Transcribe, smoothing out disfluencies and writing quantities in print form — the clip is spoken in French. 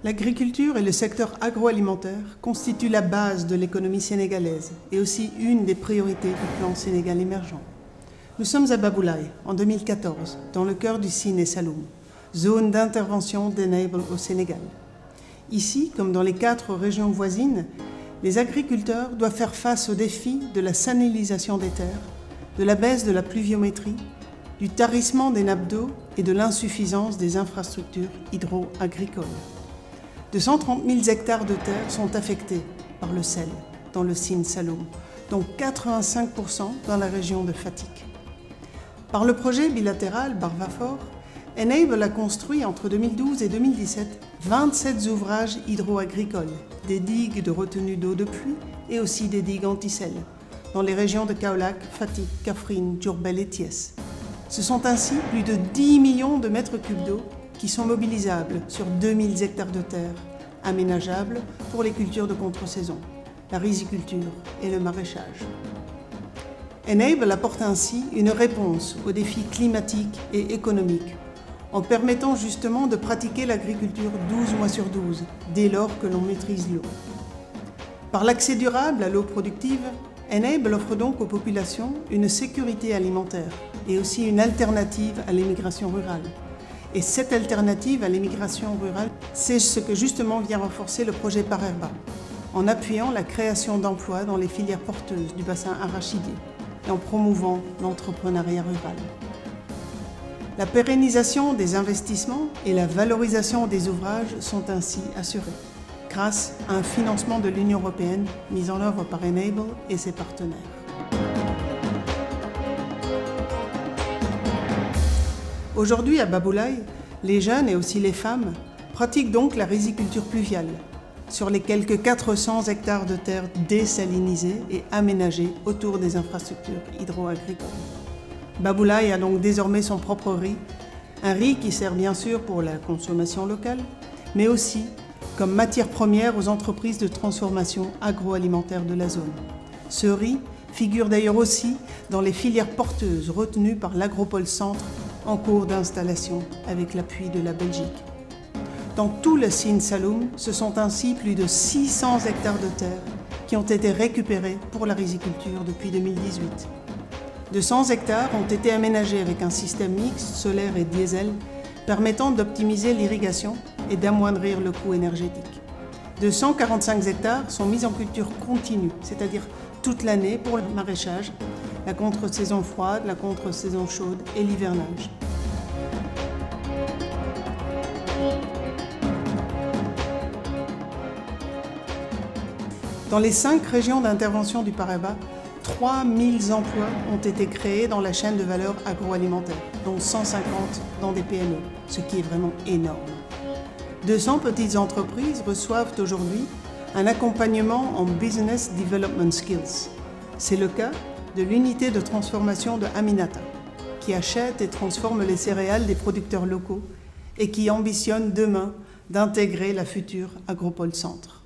L'agriculture et le secteur agroalimentaire constituent la base de l'économie sénégalaise et aussi une des priorités du plan Sénégal émergent. Nous sommes à Baboulaye, en 2014, dans le cœur du Sine Saloum, zone d'intervention d'Enable au Sénégal. Ici, comme dans les 4 régions voisines, les agriculteurs doivent faire face aux défis de la salinisation des terres, de la baisse de la pluviométrie, du tarissement des nappes d'eau et de l'insuffisance des infrastructures hydro-agricoles. 230 000 hectares de terre sont affectés par le sel dans le Sine Saloum, dont 85% dans la région de Fatick. Par le projet bilatéral Barvafort, Enable a construit entre 2012 et 2017 27 ouvrages hydro-agricoles, des digues de retenue d'eau de pluie et aussi des digues anti-sel, dans les régions de Kaolack, Fatick, Kaffrine, Diourbel et Thiès. Ce sont ainsi plus de 10 millions de mètres cubes d'eau qui sont mobilisables sur 2000 hectares de terre, aménageables pour les cultures de contre-saison, la riziculture et le maraîchage. Enable apporte ainsi une réponse aux défis climatiques et économiques, en permettant justement de pratiquer l'agriculture 12 mois sur 12, dès lors que l'on maîtrise l'eau. Par l'accès durable à l'eau productive, Enable offre donc aux populations une sécurité alimentaire et aussi une alternative à l'émigration rurale. Et cette alternative à l'émigration rurale, c'est ce que justement vient renforcer le projet Parerba, en appuyant la création d'emplois dans les filières porteuses du bassin arachidier et en promouvant l'entrepreneuriat rural. La pérennisation des investissements et la valorisation des ouvrages sont ainsi assurées, grâce à un financement de l'Union européenne mis en œuvre par Enable et ses partenaires. Aujourd'hui, à Baboulaye, les jeunes et aussi les femmes pratiquent donc la riziculture pluviale sur les quelques 400 hectares de terre désalinisées et aménagées autour des infrastructures hydro-agricoles. Baboulaye a donc désormais son propre riz, un riz qui sert bien sûr pour la consommation locale, mais aussi comme matière première aux entreprises de transformation agroalimentaire de la zone. Ce riz figure d'ailleurs aussi dans les filières porteuses retenues par l'Agropole Centre en cours d'installation avec l'appui de la Belgique. Dans tout le Sine Saloum, ce sont ainsi plus de 600 hectares de terre qui ont été récupérés pour la riziculture depuis 2018. 200 hectares ont été aménagés avec un système mixte solaire et diesel permettant d'optimiser l'irrigation et d'amoindrir le coût énergétique. 245 hectares sont mis en culture continue, c'est-à-dire toute l'année pour le maraîchage, la contre-saison froide, la contre-saison chaude et l'hivernage. Dans les 5 régions d'intervention du Parerba, 3000 emplois ont été créés dans la chaîne de valeur agroalimentaire, dont 150 dans des PME, ce qui est vraiment énorme. 200 petites entreprises reçoivent aujourd'hui un accompagnement en Business Development Skills. C'est le cas de l'unité de transformation de Aminata, qui achète et transforme les céréales des producteurs locaux et qui ambitionne demain d'intégrer la future Agropole Centre.